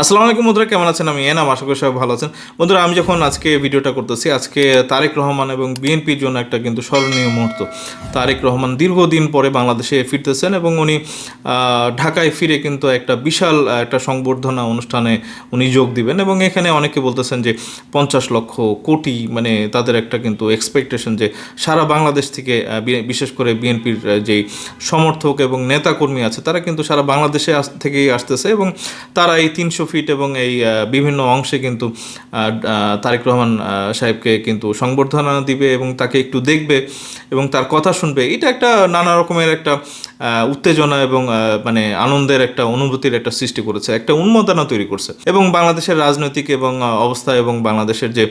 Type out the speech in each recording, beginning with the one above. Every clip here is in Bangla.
আসসালামু আলাইকুম বন্ধুরা, কেমন আছেন? আমি এনাম, আশা করি সবাই ভালো আছেন। বন্ধুরা, আমি যখন আজকে ভিডিওটা করতেছি, আজকে তারেক রহমান এবং বিএনপির জন্য একটা কিন্তু স্মরণীয় মুহূর্ত। তারেক রহমান দীর্ঘদিন পরে বাংলাদেশে ফিরতেছেন এবং উনি ঢাকায় ফিরে কিন্তু একটা বিশাল একটা সংবর্ধনা অনুষ্ঠানে উনি যোগ দিবেন এবং এখানে অনেকে বলতেছেন যে 50 লক্ষ কোটি, মানে তাদের একটা কিন্তু এক্সপেকটেশন যে সারা বাংলাদেশ থেকে বিশেষ করে বিএনপির যেই সমর্থক এবং নেতাকর্মী আছে তারা কিন্তু সারা বাংলাদেশে থেকেই আসতেছে এবং তারা এই 300 ফিট এবং এই বিভিন্ন অংশে কিন্তু তারেক রহমান সাহেবকে কিন্তু সংবর্ধনা দিবে এবং তাকে একটু দেখবে এবং তার কথা শুনবে। এটা একটা নানা রকমের একটা উত্তেজনা এবং মানে আনন্দের একটা অনুভূতির একটা সৃষ্টি করেছে, একটা উন্মাদনা তৈরি করছে এবং বাংলাদেশের রাজনৈতিক এবং অবস্থা এবং বাংলাদেশের যে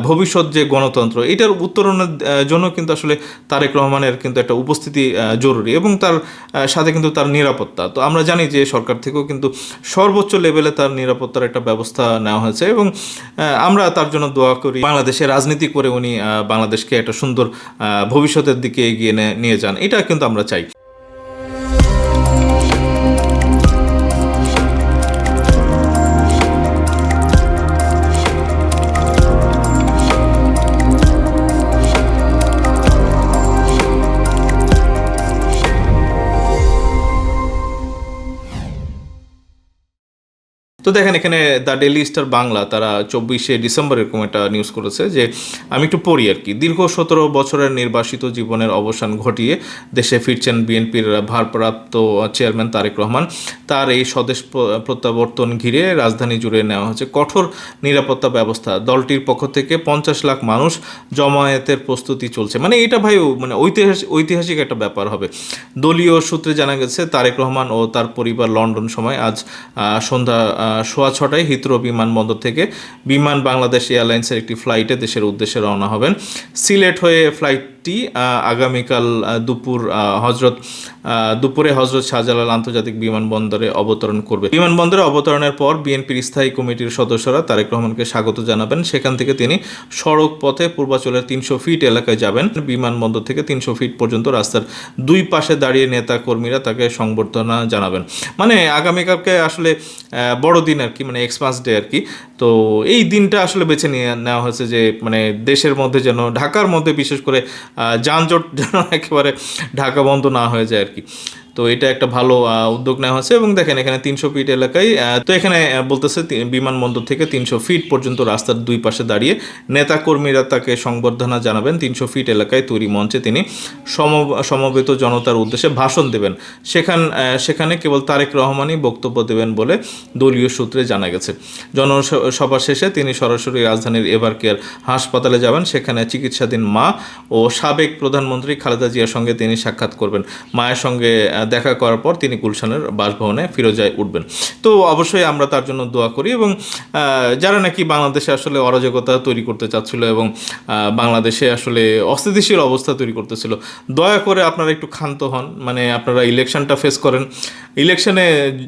ভবিষ্যৎ যে গণতন্ত্র, এটার উত্তরণের জন্য কিন্তু আসলে তারেক রহমানের কিন্তু একটা উপস্থিতি জরুরি এবং তার সাথে কিন্তু তার নিরাপত্তা। তো আমরা জানি যে সরকার থেকেও কিন্তু সর্বোচ্চ লেভেলে তার নিরাপত্তার একটা ব্যবস্থা নেওয়া হয়েছে এবং আমরা তার জন্য দোয়া করি বাংলাদেশে রাজনীতি করে উনি বাংলাদেশকে একটা সুন্দর ভবিষ্যতের দিকে এগিয়ে নিয়ে যান, এটা কিন্তু আমরা চাই। তো দেখেন, এখানে দ্য ডেইলি স্টার বাংলা তারা 24শে ডিসেম্বর এরকম একটা নিউজ করেছে যে, আমি একটু পড়ি আর কি। দীর্ঘ 17 বছরের নির্বাসিত জীবনের অবসান ঘটিয়ে দেশে ফিরছেন বিএনপির ভারপ্রাপ্ত চেয়ারম্যান তারেক রহমান। তার এই স্বদেশ প্রত্যাবর্তন ঘিরে রাজধানী জুড়ে নেওয়া হচ্ছে কঠোর নিরাপত্তা ব্যবস্থা। দলটির পক্ষ থেকে 50 লাখ মানুষ জমায়েতের প্রস্তুতি চলছে। মানে এটা ভাই মানে ঐতিহাসিক একটা ব্যাপার হবে। দলীয় সূত্রে জানা গেছে তারেক রহমান ও তার পরিবার লন্ডন সময় আজ সন্ধ্যা 6:15 হিথ্রো বিমানবন্দর থেকে বিমান বাংলাদেশ এয়ারলাইন্সের একটি ফ্লাইটে দেশের উদ্দেশ্যে রওনা হবেন। সিলেট হয়ে ফ্লাইটটি আগামীকাল দুপুরে হজরত শাহজালাল আন্তর্জাতিক বিমানবন্দরে অবতরণ করবে। বিমানবন্দরে অবতরণের পর বিএনপির স্থায়ী কমিটির সদস্যরা তারেক রহমানকে স্বাগত জানাবেন। সেখান থেকে তিনি সড়ক পথে পূর্বাচলের 300 ফিট এলাকায় যাবেন। বিমানবন্দর থেকে 300 ফিট পর্যন্ত রাস্তার দুই পাশে দাঁড়িয়ে নেতা কর্মীরা তাকে সংবর্ধনা জানাবেন। মানে আগামীকালকে আসলে বড় দিন আর কি, মানে এক্সপান্স ডে আর কি। তো এই দিনটা আসলে বেছে নিয়ে নেওয়া হয়েছে যে মানে দেশের মধ্যে যেন, ঢাকার মধ্যে বিশেষ করে যানজট যেন একেবারে ঢাকা বন্ধ না হয়ে যায় আর কি। তো এটা একটা ভালো উদ্যোগ নেওয়া হয়েছে এবং দেখেন এখানে 300 ফিট এলাকায়, তো এখানে বলতেছে বিমানবন্দর থেকে 300 ফিট পর্যন্ত রাস্তার দুই পাশে দাঁড়িয়ে নেতাকর্মীরা তাকে সংবর্ধনা জানাবেন। 300 ফিট এলাকায় তৈরি মঞ্চে তিনি সমবেত জনতার উদ্দেশ্যে ভাষণ দেবেন। সেখানে কেবল তারেক রহমানই বক্তব্য দেবেন বলে দলীয় সূত্রে জানা গেছে। জনসভা শেষে তিনি সরাসরি রাজধানীর এভার কেয়ার হাসপাতালে যাবেন। সেখানে চিকিৎসাধীন মা ও সাবেক প্রধানমন্ত্রী খালেদা জিয়ার সঙ্গে তিনি সাক্ষাৎ করবেন। মায়ের সঙ্গে দেখা করার পর তিনি গুলশানের বাসভবনে ফিরোজায় উঠবেন। তো অবশ্যই আমরা তার জন্য দোয়া করি এবং যারা নাকি বাংলাদেশে আসলে অরাজকতা তৈরি করতে চাচ্ছিল এবং বাংলাদেশে আসলে অস্থিতিশীল অবস্থা তৈরি করতেছিল, দয়া করে আপনারা একটু ক্ষান্ত হন। মানে আপনারা ইলেকশনটা ফেস করেন, ইলেকশনে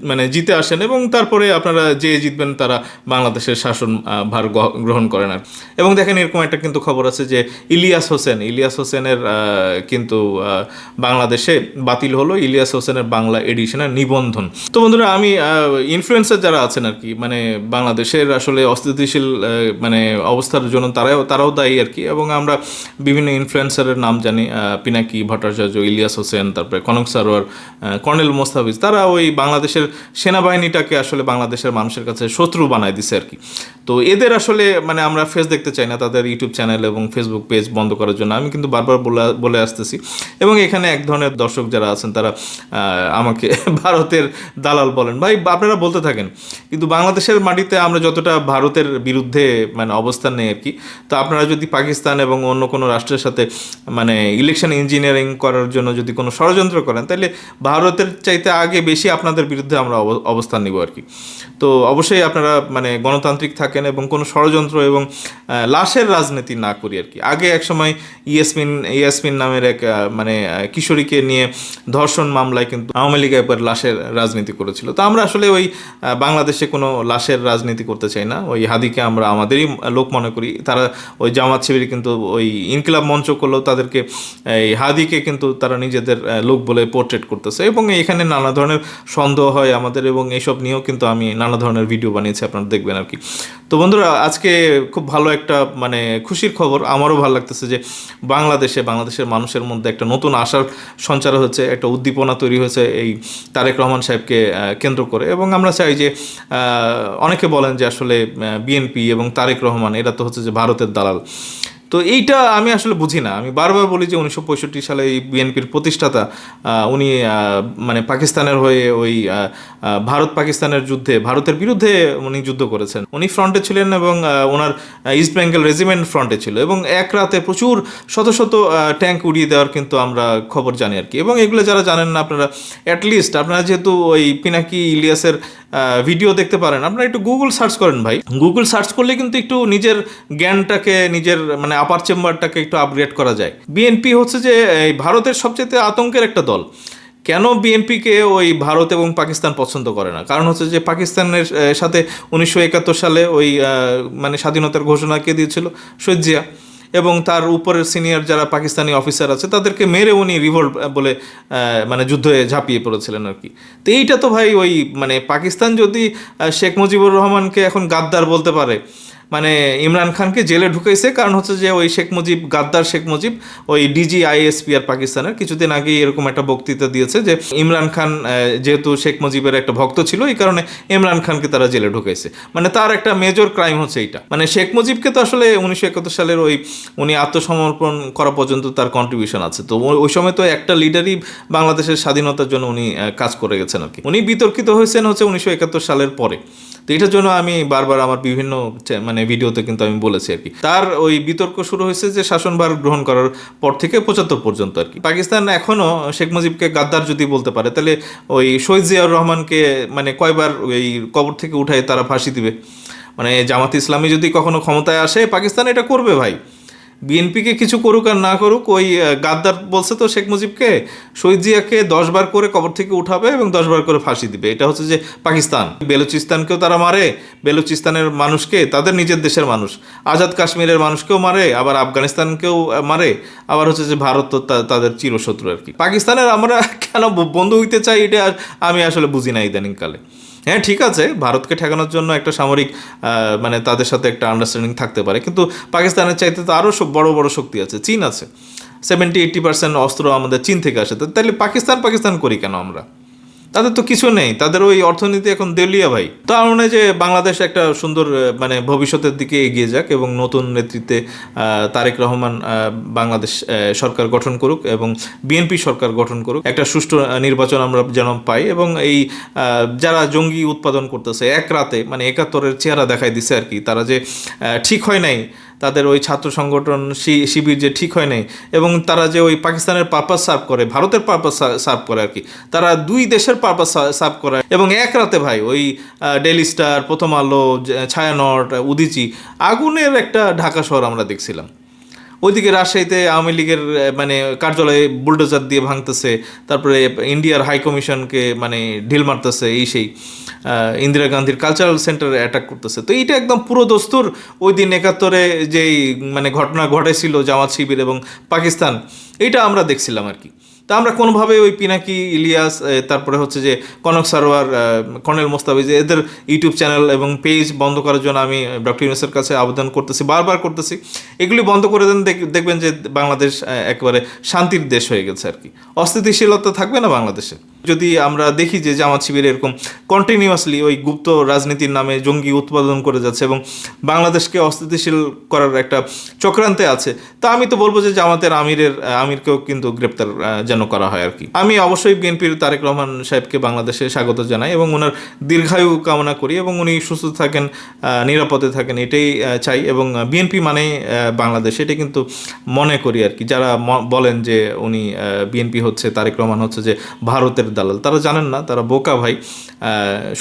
মানে জিতে আসেন এবং তারপরে আপনারা যে জিতবেন তারা বাংলাদেশের শাসন ভার গ্রহণ করেন আর। এবং দেখেন এরকম একটা কিন্তু খবর আছে যে ইলিয়াস হোসেনের কিন্তু বাংলাদেশে বাতিল হলো ইলিয়াস হোসেনের বাংলা এডিশনের নিবন্ধন। তো বন্ধুরা, আমি ইনফ্লুয়েন্সার যারা আছেন আর কি, মানে বাংলাদেশের আসলে অস্থিতিশীল মানে অবস্থার জন্য তারাও দায়ী আর কি। এবং আমরা বিভিন্ন ইনফ্লুয়েন্সারের নাম জানি, পিনাকি ভট্টাচার্য, ইলিয়াস হোসেন, তারপরে কনক সারোয়ার, কর্নেল মোস্তাফিজ, তারা ওই বাংলাদেশের সেনাবাহিনীটাকে আসলে বাংলাদেশের মানুষের কাছে শত্রু বানায় দিছে আর কি। তো এদের আসলে মানে আমরা ফেস দেখতে চাই না, তাদের ইউটিউব চ্যানেল এবং ফেসবুক পেজ বন্ধ করার জন্য আমি কিন্তু বারবার বলে আসতেছি। এবং এখানে এক ধরনের দর্শক যারা আছেন তারা আমাকে ভারতের দালাল বলেন। ভাই, আপনারা বলতে থাকেন, কিন্তু বাংলাদেশের মাটিতে আমরা যতটা ভারতের বিরুদ্ধে মানে অবস্থান নেই আর কি, তো আপনারা যদি পাকিস্তান এবং অন্য কোনো রাষ্ট্রের সাথে মানে ইলেকশন ইঞ্জিনিয়ারিং করার জন্য যদি কোনো ষড়যন্ত্র করেন, তাহলে ভারতের চাইতে আগে বেশি আপনাদের বিরুদ্ধে আমরা অবস্থান নিব আর কি। তো অবশ্যই আপনারা মানে গণতান্ত্রিক থাকেন থাকেন এবং কোনো ষড়যন্ত্র এবং লাশের রাজনীতি না করি আর কি। আগে একসময় ইয়াসমিন নামের এক কিশোরীকে নিয়ে ধর্ষণ মামলায় কিন্তু আওয়ামী লীগ একবার লাশের রাজনীতি করেছিল। তো আমরা আসলে ওই বাংলাদেশে কোনো লাশের রাজনীতি করতে চাই না। ওই হাদিকে আমরা আমাদেরই লোক মনে করি। তারা ওই জামাত শিবির কিন্তু ওই ইনকিলাব মঞ্চ করলেও তাদেরকে এই হাদিকে কিন্তু তারা নিজেদের লোক বলে পোর্ট্রেট করতেছে এবং এখানে নানা ধরনের সন্দেহ হয় আমাদের এবং এইসব নিয়েও কিন্তু আমি নানা ধরনের ভিডিও বানিয়েছি, আপনারা দেখবেন আর কি। তো বন্ধুরা, আজকে খুব ভালো একটা খুশির খবর, আমারও ভালো লাগতেছে যে বাংলাদেশের মানুষের মধ্যে একটা নতুন আশার সঞ্চার হচ্ছে, একটা উদ্দীপনা তৈরি হয়েছে এই তারেক রহমান সাহেবকে কেন্দ্র করে। এবং আমরা চাই যে অনেকে বলেন যে আসলে বিএনপি এবং তারেক রহমান এরা তো হচ্ছে যে ভারতের দালাল। তো এইটা আমি আসলে বুঝি না। আমি বারবার বলি যে 1965 সালে এই বিএনপির প্রতিষ্ঠাতা উনি পাকিস্তানের হয়ে ওই ভারত পাকিস্তানের যুদ্ধে ভারতের বিরুদ্ধে উনি যুদ্ধ করেছেন। উনি ফ্রন্টে ছিলেন এবং ওনার ইস্ট বেঙ্গল রেজিমেন্ট ফ্রন্টে ছিল এবং এক রাতে প্রচুর শত শত ট্যাঙ্ক উড়িয়ে দেওয়ার কিন্তু আমরা খবর জানি আর কি। এবং এগুলো যারা জানেন না, আপনারা অ্যাটলিস্ট আপনারা যেহেতু ওই পিনাকি ইলিয়াসের ভিডিও দেখতে পারেন, আপনারা একটু গুগল সার্চ করেন ভাই। গুগল সার্চ করলে কিন্তু একটু নিজের জ্ঞানটাকে, নিজের আপার চেম্বারটাকে একটু আপগ্রেড করা যায়। বিএনপি হচ্ছে যে এই ভারতের সবচেয়ে আতঙ্কের একটা দল। কেন বিএনপিকে ওই ভারত এবং পাকিস্তান পছন্দ করে না? কারণ হচ্ছে যে পাকিস্তানের সাথে 1971 সালে ওই স্বাধীনতার ঘোষণা কে দিয়েছিল? শহীদ জিয়া। এবং তার উপরের সিনিয়র যারা পাকিস্তানি অফিসার আছে তাদেরকে মেরে উনি রিভোল্ট বলে যুদ্ধে ঝাঁপিয়ে পড়েছিলেন আর কি। তো এইটা তো ভাই ওই পাকিস্তান যদি শেখ মুজিবুর রহমানকে এখন গাদ্দার বলতে পারে, ইমরান খানকে জেলে ঢুকাইছে কারণ হচ্ছে যে ওই গাদ্দার শেখ মুজিব ওই DGISP আর পাকিস্তানের কিছুদিন আগে এরকম একটা বক্তৃতা দিয়েছে যে ইমরান খান যেহেতু শেখ মুজিবের একটা ভক্ত ছিল, এই কারণে ইমরান খানকে তারা জেলে ঢুকাইছে। তার একটা মেজর ক্রাইম হচ্ছে এইটা। শেখ মুজিবকে তো আসলে 1971 সালের উনি আত্মসমর্পণ করা পর্যন্ত তার কন্ট্রিবিউশন আছে। তো ওই সময় তো একটা লিডারই বাংলাদেশের স্বাধীনতার জন্য উনি কাজ করে গেছেন আর কি। উনি বিতর্কিত হয়েছেন হচ্ছে 1971 সালের পরে। তো এটার জন্য আমি বারবার আমার বিভিন্ন ভিডিওতে কিন্তু আমি বলেছি আর কি। তার ওই বিতর্ক শুরু হয়েছে যে শাসনভার গ্রহণ করার পর থেকে 75 পর্যন্ত আর কি। পাকিস্তান এখনো শেখ মুজিবকে গাদ্দার যদি বলতে পারে, তাহলে ওই শহীদ জিয়াউর রহমানকে কয়বার ওই কবর থেকে উঠায় তারা ফাঁসি দিবে? জামাত ইসলামী যদি কখনো ক্ষমতায় আসে, পাকিস্তান এটা করবে ভাই। বিএনপিকে কিছু করুক আর না করুক, ওই গাদ্দার বলছে তো শেখ মুজিবকে, শহীদ জিয়াকে 10 বার করে কবর থেকে উঠাবে এবং 10 বার করে ফাঁসি দিবে। এটা হচ্ছে যে পাকিস্তান। বেলুচিস্তানকেও তারা মারে, বেলুচিস্তানের মানুষকে, তাদের নিজের দেশের মানুষ। আজাদ কাশ্মীরের মানুষকেও মারে, আবার আফগানিস্তানকেও মারে, আবার হচ্ছে যে ভারত তো তাদের চিরশত্রু আর কি। পাকিস্তানের আমরা কেন বন্ধু হইতে চাই, এটা আমি আসলে বুঝি না ইদানিংকালে। হ্যাঁ, ঠিক আছে, ভারতকে ঠেকানোর জন্য একটা সামরিক তাদের সাথে একটা আন্ডারস্ট্যান্ডিং থাকতে পারে, কিন্তু পাকিস্তানের চাইতে তো আরও বড় বড় শক্তি আছে। চীন আছে, 70-80% অস্ত্র আমাদের চীন থেকে আসে। তাহলে পাকিস্তান করি কেন আমরা? তাদের তো কিছু নেই, তাদের ওই অর্থনীতি এখন দেউলিয়া ভাই। তো আমার মনে হয় যে বাংলাদেশ একটা সুন্দর ভবিষ্যতের দিকে এগিয়ে যাক এবং নতুন নেতৃত্বে তারেক রহমান বাংলাদেশ সরকার গঠন করুক এবং বিএনপি সরকার গঠন করুক। একটা সুষ্ঠু নির্বাচন আমরা যেন পাই এবং এই যারা জঙ্গি উৎপাদন করতেছে এক রাতে 71-এর চেহারা দেখাই দিছে আর কি। তারা যে ঠিক হয় নাই, তাদের ওই ছাত্র সংগঠন শিবির যে ঠিক হয় নাই, এবং তারা যে ওই পাকিস্তানের পারপাস সার্ভ করে, ভারতের পারপাস সার্ভ করে আর কি। তারা দুই দেশের পারপাস সার্ভ করে এবং এক রাতে ভাই ওই ডেইলি স্টার, প্রথম আলো, ছায়ানট, উদীচি, আগুনের একটা ঢাকা শহর আমরা দেখছিলাম। ওইদিকে রাজশাহীতে আওয়ামী লীগের কার্যালয়ে বুলডোজার দিয়ে ভাঙতেছে, তারপরে ইন্ডিয়ার হাই কমিশনকে ঢিল মারতেছে, এই সেই ইন্দিরা গান্ধীর কালচারাল সেন্টারে অ্যাটাক করতেছে। তো এইটা একদম পুরো দস্তুর ওই দিন 71-এ যেই ঘটনা ঘটেছিল জামাত শিবির এবং পাকিস্তান, এইটা আমরা দেখছিলাম আর কি। তা আমরা কোনোভাবে ওই পিনাকি ইলিয়াস, তারপরে হচ্ছে যে কনক সারোয়ার, কর্নেল মোস্তাফিজ, এদের ইউটিউব চ্যানেল এবং পেজ বন্ধ করার জন্য আমি ডক্টর ইউনূসের কাছে আবেদন করতেছি, বারবার করতেছি। এগুলি বন্ধ করে দেন, দেখবেন যে বাংলাদেশ একেবারে শান্তির দেশ হয়ে গেছে আর কি। অস্থিতিশীলতা থাকবে না বাংলাদেশে। যদি আমরা দেখি যে জামাত শিবির এরকম কন্টিনিউয়াসলি ওই গুপ্ত রাজনীতির নামে জঙ্গি উৎপাদন করে যাচ্ছে এবং বাংলাদেশকে অস্থিতিশীল করার একটা চক্রান্তে আছে, তা আমি তো বলবো যে জামাতের আমিরকেও কিন্তু গ্রেপ্তার যেন করা হয় আর কি। আমি অবশ্যই বিএনপির তারেক রহমান সাহেবকে বাংলাদেশে স্বাগত জানাই এবং ওনার দীর্ঘায়ু কামনা করি এবং উনি সুস্থ থাকেন, নিরাপদে থাকেন, এটাই চাই। এবং বিএনপি বাংলাদেশ, এটা কিন্তু মনে করি আর কি। যারা বলেন যে উনি বিএনপি হচ্ছে, তারেক রহমান হচ্ছে যে ভারতের দালাল, তারা জানেন না, তারা বোকা ভাই।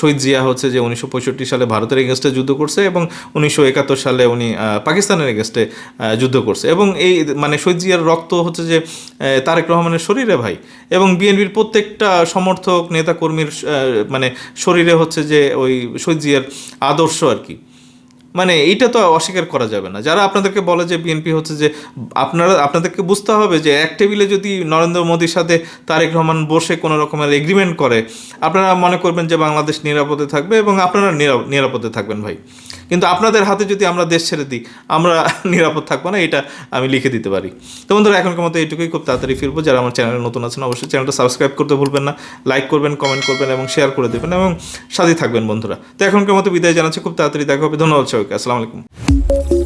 শহীদ জিয়া হচ্ছে যে 1965 সালে ভারতের এগেনস্টে যুদ্ধ করছে এবং 1971 সালে উনি পাকিস্তানের এগেনস্টে যুদ্ধ করছে, এবং এই মানে শহীদ জিয়ার রক্ত হচ্ছে যে তারেক রহমানের শরীরে ভাই, এবং বিএনপির প্রত্যেকটা সমর্থক নেতাকর্মীর মানে শরীরে হচ্ছে যে ওই শহীদ জিয়ার আদর্শ আর কি। মানে এইটা তো অস্বীকার করা যাবে না। যারা আপনাদেরকে বলে যে বিএনপি হচ্ছে যে, আপনাদেরকে বুঝতে হবে যে এক টেবিলে যদি নরেন্দ্র মোদীর সাথে তারেক রহমান বসে কোনো রকমের এগ্রিমেন্ট করে, আপনারা মনে করবেন যে বাংলাদেশ নিরাপদে থাকবে এবং আপনারা নিরাপদে থাকবেন ভাই। কিন্তু আপনাদের হাতে যদি আমরা দেশ ছেড়ে দিই, আমরা নিরাপদ থাকবো না, এটা আমি লিখে দিতে পারি। তো বন্ধুরা, এখনকার মতো এইটুকুই, খুব তাড়াতাড়ি ফিরবো। যারা আমার চ্যানেলে নতুন আছেন অবশ্যই চ্যানেলটা সাবস্ক্রাইব করতে ভুলবেন না, লাইক করবেন, কমেন্ট করবেন এবং শেয়ার করে দেবেন এবং সাথে থাকবেন বন্ধুরা। তো এখনকার মতো বিদায় জানাচ্ছি, খুব তাড়াতাড়ি দেখা হবে। ধন্যবাদ সবাইকে, আসসালামু আলাইকুম।